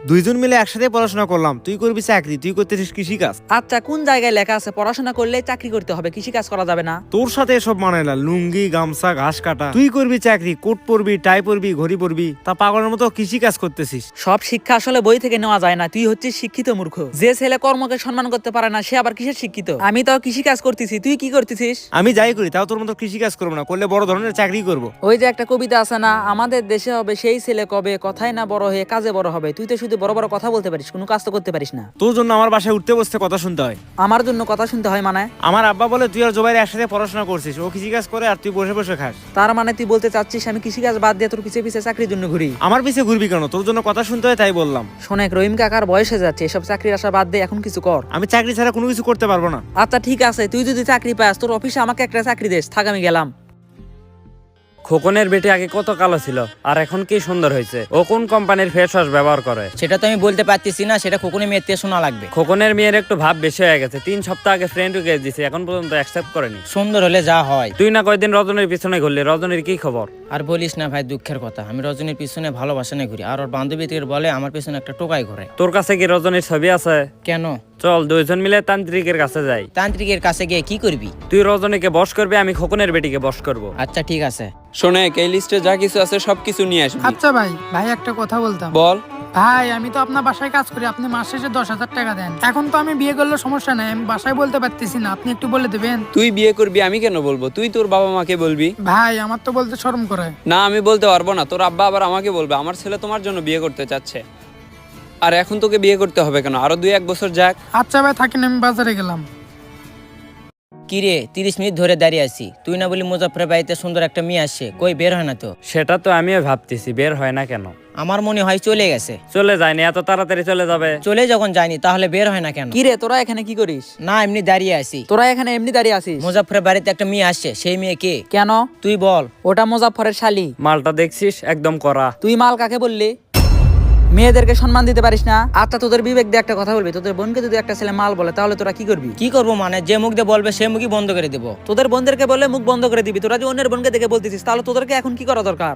দুইজন মিলে একসাথে পড়াশোনা করলাম, তুই করবি চাকরি, তুই করতেছিস কৃষি কাজ। আচ্ছা, কোন জায়গায় লেখা আছে পড়াশোনা করলে চাকরি করতে হবে, কৃষি কাজ করা যাবে না? তোর সাথে এসব মানায় না, লুঙ্গি গামছা ঘাস কাটা। তুই করবি চাকরি, কোট পরবি, টাই পরবি, ঘড়ি পরবি, তা পাগলের মতো কৃষি কাজ করতেছিস। সব শিক্ষা আসলে বই থেকে নেওয়া যায় না। তুই হচ্ছিস শিক্ষিত মূর্খ। যে ছেলে কর্মকে সম্মান করতে পারে না সে আবার কিসের শিক্ষিত? আমি তো কৃষি কাজ করতেছি, তুই কি করতেছিস? আমি যাই করি তাও তোর মতো কৃষি কাজ করবো না, করলে বড় ধরনের চাকরি করবো। ওই যে একটা কবিতা আছে না, আমাদের দেশে হবে সেই ছেলে কবে, কথাই না বড় হয়ে কাজে বড় হবে। তুই তো শুধু বড় বড় কথা বলতে পারিস, কোনো কাজ তো করতে পারিস না। তোর জন্য আমার বাসায় উঠতে বসতে কথা শুনতে হয়। আমার জন্য কথা শুনতে হয় মানে? আমার আব্বা বলে তুই আর জোবাইর একসাথে পড়াশোনা করছিস, ও কৃষি কাজ করে আর তুই বসে বসে খাস। তার মানে তুই বলতে চাচ্ছিস আমি কৃষি কাজ বাদ দিয়ে তোর পিছে পিছে চাকরির জন্য ঘুরি? আমার পিছে ঘুরবি কেন? তোর জন্য কথা শুনতে হয় তাই বললাম। শোনেক, রহিম কাকার বয়স হয়ে যাচ্ছে, এসব চাকরির আশা বাদ দিয়ে এখন কিছু কর। আমি চাকরি ছাড়া কোনো কিছু করতে পারবো না। আচ্ছা ঠিক আছে, তুই যদি চাকরি পাস তোর অফিসে আমাকে একটা চাকরি দেস, থাক আমি গেলাম। খোকনের বেটে আগে কত কালো ছিল আর এখন কি সুন্দর হয়েছে। ও কোন কোম্পানির ফেস ওয়াশ ব্যবহার করে? সেটা তো আমি বলতে পারতেছি না, সেটা খোকনের মেয়ের থেকে শোনা লাগবে। খোকনের মেয়ের একটু ভাব বেশি হয়ে গেছে। 3 সপ্তাহ আগে ফ্রেন্ড রিকোয়েস্ট দিছে, এখন পর্যন্ত অ্যাকসেপ্ট করেনি। সুন্দর হলে যা হয়। তুই না কয়দিন রজনীর পিছনে ঘুরলি, রজনীর কি খবর? আর বলিস না ভাই, দুঃখের কথা। আমি রজনীর পিছনে ভালোবাসা নিয়ে ঘুরি, আর ওর বান্ধবী থেকে বলে আমার পিছনে একটা টোকাই ঘুরে। তোর কাছে কি রজনীর ছবি আছে? কেন? চল দুইজন মিলে তান্ত্রিকের কাছে যাই। তান্ত্রিকের কাছে গিয়ে কি করবি? তুই রজনীকে বশ করবি, আমি খোকনের বেটিকে বশ করব। আচ্ছা ঠিক আছে। শোনে, এই লিস্টে যা কিছু আছে সবকিছু নিয়ে আসবি। আচ্ছা ভাই, একটা কথা বলতাম। বল। ভাই আমি তো আপনার বাসায় কাজ করি, আপনি মাস শেষে 10,000 টাকা দেন। এখন তো আমি বিয়ে করলে সমস্যা নাই, আমি বাসায় বলতে পারতেছি না, আপনি একটু বলে দেবেন? তুই বিয়ে করবি, আমি কেন বলবো? তুই তোর বাবা মাকে বলবি। ভাই আমার তো বলতে শরম করে। না, আমি বলতে পারবো না। তোর আব্বা আবার আমাকে বলবে আমার ছেলে তোমার জন্য বিয়ে করতে চাচ্ছে। আর এখন তোকে বিয়ে করতে হবে কেন? আরো 2-1 বছর যাক। আচ্ছা ভাই থাকেন, আমি বাজারে গেলাম। কিরে 30 মিনিট ধরে দাঁড়িয়ে আছি, তুই না বলি মুজাফরের বাড়িতে সুন্দর একটা মেয়ে আসছে, কই বের হয় না তো? সেটা তো আমিও ভাবতেছি, বের হয় না কেন। আমার মনে হয় চলে গেছে। চলে যায়নি, এত তাড়াতাড়ি চলে যাবে? চলে যখন যায়নি তাহলে বের হয় না কেন? কি রে, তোরা এখানে কি করিস? না, এমনি দাঁড়িয়ে আছি। তোরা এখানে এমনি দাঁড়িয়ে আছিস? মুজাফরের বাড়িতে একটা মেয়ে আসছে, সেই মেয়ে কে? কেন? তুই বল। ওটা মুজাফফরের শালি। মালটা দেখছিস, একদম করা। তুই মাল কাকে বললি? মেয়েদেরকে সম্মান দিতে পারিস না? আচ্ছা তোদের বিবেক দিয়ে একটা কথা বলবি, তোদের বোনকে যদি একটা ছেলে মাল বলে তাহলে তোরা কি করবি? কি করবো মানে, যে মুখ দিয়ে বলবে সে মুখই বন্ধ করে দেবো। তোদের বোনদেরকে বললে মুখ বন্ধ করে দিবি? তোরা যে অন্যের বোনকে দেখে বলতেছিস, তাহলে তোদেরকে এখন কি করা দরকার?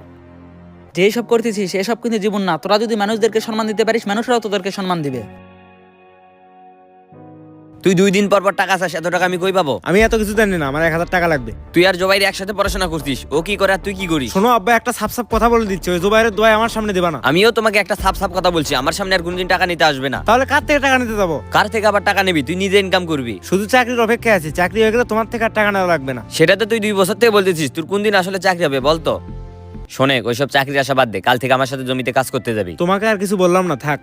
যে সব করতেছিস এসব কিন্তু জীবন না। তোরা যদি মানুষদেরকে সম্মান দিতে পারিস, মানুষরাও তোদেরকে সম্মান দিবে। তুই 2 দিন পর পর টাকা চাস, এত টাকা আমি কই পাবো? আমি এত কিছু জানি না, আমার 1,000 টাকা লাগবে। তুই আর জোবাইর একসাথে পড়াশোনা করছিস, ও কি করে আর তুই কি করিস? শোনো আব্বা, একটা সাপ সাপ কথা বলে দিচ্ছে, ওই জোবাইরের দোয়া আমার সামনে দেবা না। আমিও তোমাকে একটা সাপ সাপ কথা বলছি, আমার সামনে আর কোনদিন টাকা নিতে আসবে না। তাহলে কার থেকে টাকা নিতে যাবো? কার থেকে আবার টাকা নিবি? তুই নিজে ইনকাম করবি। শুধু চাকরির অপেক্ষায় আছি, চাকরি হয়ে গেলে তোমার থেকে আর টাকা নেওয়া লাগবে না। সেটা তো তুই 2 বছর থেকে বলতেছিস, তোর কোন দিন আসলে চাকরি হবে বলতো? শোনে, ওইসব চাকরির আশা বাদ দে, কাল থেকে আমার সাথে জমিতে কাজ করতে যাবি। তোমাকে আর কিছু বললাম না, থাক।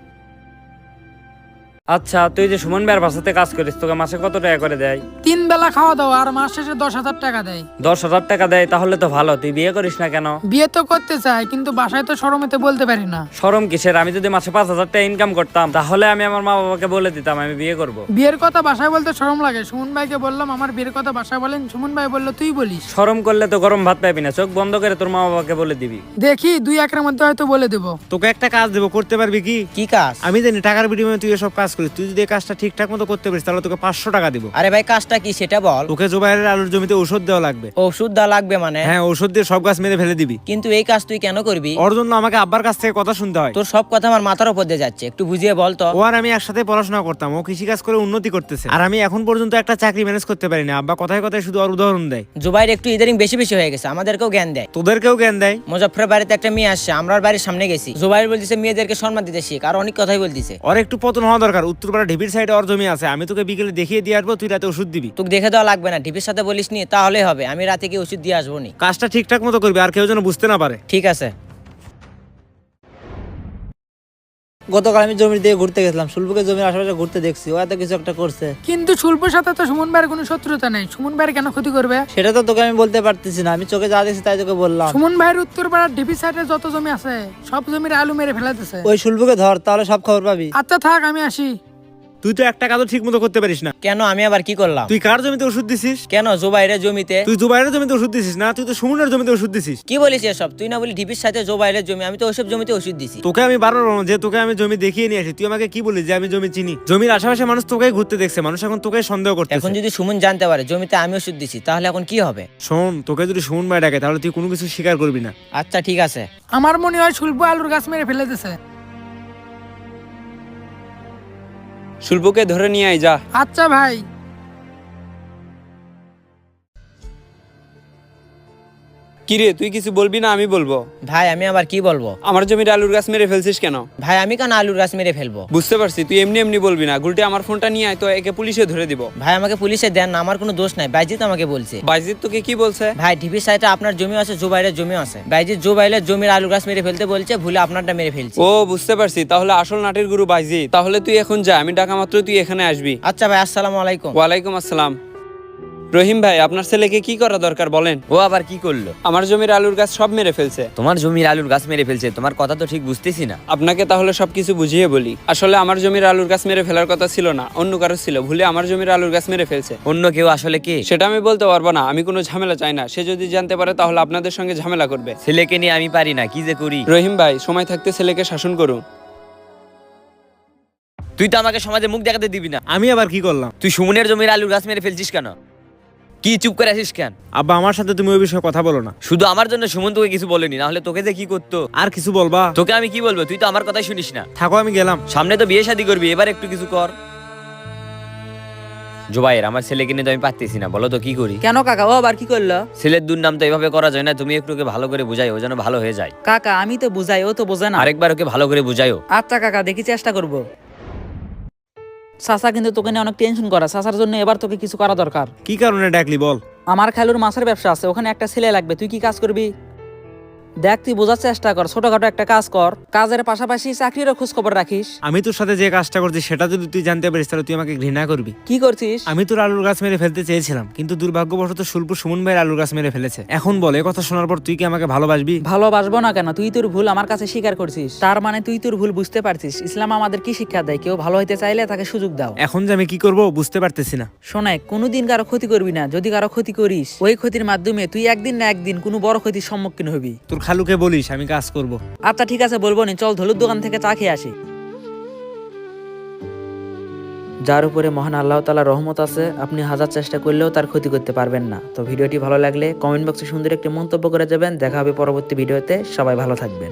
আচ্ছা, তুই যে সুমন ভাইয়ের বাসাতে কাজ করিস, তোকে মাসে কত টাকা করে দেয়? 3 বেলা খাওয়া দাওয়া আর মাস শেষে 10,000 টাকা দেয়। 10,000 টাকা দেয়? তাহলে তো ভালো। তুই বিয়ে করিস না কেন? বিয়ে তো করতে চাই, কিন্তু বাসায় তো শরমেতে বলতে পারি না। শরম কিসের? আমি যদি মাসে 5,000 টাকা ইনকাম করতাম তাহলে আমি আমার মা বাবাকে বলে দিতাম আমি বিয়ে করব। বিয়ের কথা বাসায় বলতে শরম লাগে। সুমন ভাইকে বললাম আমার বিয়ের কথা বাসায় বলেন, সুমন ভাই বললো তুই বলিস। শরম করলে তো গরম ভাত পাবি না, চোখ বন্ধ করে তোর মা বাবাকে বলে দিবি। দেখি 2-1 মধ্যে হয়তো বলে দেবো। তোকে একটা কাজ দেবো, করতে পারবি কি? কি কাজ? আমি জানি টাকার বিনিময়ে তুই এসব কাজ করিস। তুই যদি এই কাজটা ঠিকঠাক মতো করতে পারিস তাহলে তোকে 500 টাকা দিব। আরে ভাই কাজটা কি সেটা বল। তোকে জোবাইরের আলুর জমিতে ওষুধ দেওয়া লাগবে। ওষুধ দেওয়া লাগবে মানে? হ্যাঁ, ওষুধ দিয়ে সব গাছ মেরে ফেলে দিবি। কিন্তু এই কাজ তুই কেন করবি? ওর জন্য আমাকে আব্বার কাছ থেকে কথা শুনতে হয়। তোর সব কথা আমার মাথার উপর দিয়ে যাচ্ছে, একটু বুঝিয়ে বল তো। ও আর আমি একসাথে পড়াশোনা করতাম, ও কৃষি কাজ করে উন্নতি করতেছে, আর আমি এখন পর্যন্ত একটা চাকরি ম্যানেজ করতে পারিনি। আব্বা কথায় কথায় শুধু আর উদাহরণ দেয়। জুবাইর একটু ইদারিং বেশি বেশি হয়ে গেছে, আমাদেরকেও জ্ঞান দেয়। তোদেরকেও জ্ঞান দেয়। মুজাফরের বাড়িতে একটা মেয়ে আসছে, আমরা ওর বাড়ির সামনে গেছি। জুবাইর বলতেছে মেয়েদেরকে সম্মান দিতে শিখ, আর অনেক কথাই বলতেছে। ওর একটু পতন হওয়া দরকার। উত্তরপাড়া ঢিপির সাইডে ওর জমি আছে, আমি তোকে বিকেলে দেখিয়ে দিয়ে আসবো, তুই রাতে ওষুধ দিবি। তোকে দেখে দেওয়া লাগবে না, টিপির সাথে বলিস নি তাহলেই হবে। আমি রাতে গিয়ে ওষুধ দিয়ে আসবো নি। কাজটা ঠিকঠাক মতো করবি, আর কেউ যেন বুঝতে না পারে। ঠিক আছে। গতকাল আমি জমির দিকে ঘুরতে গেছিলাম, সুলভুকে জমির আশেপাশে ঘুরতে দেখছি, ও এত কিছু একটা করছে। কিন্তু শুল্পর সাথে তো সুমন ভাইয়ের কোনো শত্রুতা নেই, সুমন ভাইয়ের কেন ক্ষতি করবে? সেটা তো তোকে আমি বলতে পারতেছি না, আমি চোখে যা দেখছি তাই তোকে বললাম। সুমন ভাইয়ের উত্তর পাড়ার ডিপি সাইডে যত জমি আছে সব জমির আলু মেরে ফেলাতেছে। ওই সুলভুকে ধর, তাহলে সব খবর পাবি। আচ্ছা থাক, আমি আসি। তুই তো একটা কাজও ঠিক মতো করতে পারিস না। কেন? আমি আবার কি করলাম? তুই কার জমিতে ওষুধ দিছিস? কেন জুবাইরের জমিতে? তুই জুবাইরের জমিতে ওষুধ দিছিস না, তুই তো সুমনের জমিতে ওষুধ দিছিস। কি বলিস এসব? তুই না বলি ঢিপির সাথে জুবাইরের জমি, আমি তো ওইসব জমিতে ওষুধ দিছি। তোকে আমি বারবার বললাম যে তোকে আমি জমি দেখিয়ে নিয়ে আসি, তুই আমাকে কি বলিস যে আমি জমি চিনি? জমির আশেপাশে মানুষ তোকেই ঘুরতে দেখছে, মানুষ এখন তোকেই সন্দেহ করতেছে। এখন যদি সুমন জানতে পারে জমিতে আমি ওষুধ দিছি তাহলে এখন কি হবে? শোন, তোকে যদি সুমন ভাই ডাকে তাহলে তুই কোনো কিছু স্বীকার করবি না। আচ্ছা ঠিক আছে। আমার মনে হয় শুল্প আলুর গাছ মেরে ফেলেতেছে। শুল্পুকে ধরে নিয়ে আয় যা। আচ্ছা ভাই। কিরে তুই কিছু বলবি না আমি বলবো? ভাই আমি আবার কি বলবো? আমার জমির আলুর গাছ মেরে ফেলছিস কেন? ভাই আমি কেন আলুর গাছ মেরে ফেলবো? বুঝতে পারছি, তুই এমনি এমনি বলবি না। গুলটে আমার ফোনটা নিয়ে আয়, তো একে পুলিশে ধরে দিব। ভাই আমাকে পুলিশে দেন না, আমার কোনো দোষ নাই, বাইজিৎ আমাকে বলছে। বাইজিৎ তোকে কি বলছে? ভাই ঢিপি সাইডে আপনার জমি আছে, জুবাইরের জমি আছে, বাইজিৎ জুবাইরের জমির আলু গাছ মেরে ফেলতে বলছে, ভুলে আপনারটা মেরে ফেলছে। ও বুঝতে পারছি, তাহলে আসল নাটের গুরু বাইজিৎ। তাহলে তুই এখন যা, আমি ডাকা মাত্র তুই এখানে আসবি। আচ্ছা ভাই, আসসালামু আলাইকুম। ওয়ালাইকুম আসসালাম। রহিম ভাই, আপনার ছেলেকে কি করা দরকার বলেন? ও আবার কি করলো? আমার জমির আলুর গাছ সব মেরে ফেলছে। তোমার জমির আলুর গাছ মেরে ফেলছে? তোমার কথা তো ঠিক বুঝতেছি না। আপনাকে তাহলে সবকিছু বুঝিয়ে বলি। আসলে আমার জমির আলুর গাছ মেরে ফেলার কথা ছিল না, অন্য কারো ছিল, ভুলে আমার জমির আলুর গাছ মেরে ফেলছে। অন্য কেউ আসলে কে? সেটা আমি বলতে পারবো না, আমি কোনো ঝামেলা চাই না। সে যদি জানতে পারে তাহলে আপনাদের সঙ্গে ঝামেলা করবে। ছেলেকে নিয়ে আমি পারি না, কি যে করি। রহিম ভাই, সময় থাকতে ছেলেকে শাসন করুন। তুই তো আমাকে সমাজে মুখ দেখাতে দিবি না। আমি আবার কি করলাম? তুই সুমনের জমির আলুর গাছ মেরে ফেলছিস কেন? কি চুপ করে আসিস কেন? আব্বা আমার সাথে তুমি ওই বিষয়ে কথা বলো না। শুধু আমার জন্য সুমন তোকে কিছু বলেনি, না হলে তোকে যে কি করতো। আর কিছু বলবা? তোকে আমি কি বলবো? তুই তো আমার কথাই শুনিস না। থাকো, আমি গেলাম। সামনে তো বিয়ে শাদী করবি, এবার একটু কিছু কর। জুবাইর, আমার ছেলেকে নিয়ে তো আমি পারতেছি না, বলো তো কি করি? কেন কাকা, ও আবার কি করলো? ছেলের দুর্নাম তো এভাবে করা যায় না, তুমি একটু ওকে ভালো করে বুঝাই, ও যেন ভালো হয়ে যায়। কাকা আমি তো বুঝাই, ও তো বোঝে না। আরেকবার ওকে ভালো করে বুঝাইও। আচ্ছা কাকা, দেখি চেষ্টা করব। চাচা কিন্তু তোকে নিয়ে অনেক টেনশন করা, চাচার জন্য এবার তোকে কিছু করা দরকার। কি কারণে ডাকলি বল? আমার খালুর মাছের ব্যবসা আছে, ওখানে একটা ছেলে লাগবে, তুই কি কাজ করবি? দেখ তুই বোঝার চেষ্টা কর, ছোটখাটো একটা কাজ কর, কাজের পাশাপাশি চাকরিরও খোঁজ খবর রাখিস। আমি তোর সাথে যে কাজটা করছি সেটা যদি তুই জানতে পারিস তাহলে তুই আমাকে ঘৃণা করবি। কি করছিস? আমি তোর আলুর গাছ মেরে ফেলতে চেয়েছিলাম, কিন্তু দুর্ভাগ্যবশত শুল্পুর সুমন ভাইয়ের আলুর গাছ মেরে ফেলেছে। এখন বল, এ কথা শোনার পর তুই কি আমাকে ভালোবাসবি? ভালোবাসবো না কেন? তুই তোর ভুল আমার কাছে স্বীকার করছিস, তার মানে তুই তোর ভুল বুঝতে পারছিস। ইসলাম আমাদের কি শিক্ষা দেয়? কেউ ভালো হইতে চাইলে তাকে সুযোগ দাও। এখন যে আমি কি করব বুঝতে পারতেছি না। শোনাই, কোনোদিন কারো ক্ষতি করবি না, যদি কারো ক্ষতি করিস ওই ক্ষতির মাধ্যমে তুই একদিন না একদিন কোনো বড় ক্ষতির সম্মুখীন হবি। তোর খালুকে বলিস আমি কাজ করব। আচ্ছা ঠিক আছে, বলবো নি, চল ধলুর দোকান থেকে চা খেয়ে আসি। যার উপরে মহান আল্লাহ তাআলার রহমত আছে, আপনি হাজার চেষ্টা করলেও তার ক্ষতি করতে পারবেন না। তো ভিডিওটি ভালো লাগলে কমেন্ট বক্সে সুন্দর একটি মন্তব্য করে যাবেন। দেখা হবে পরবর্তী ভিডিওতে, সবাই ভালো থাকবেন।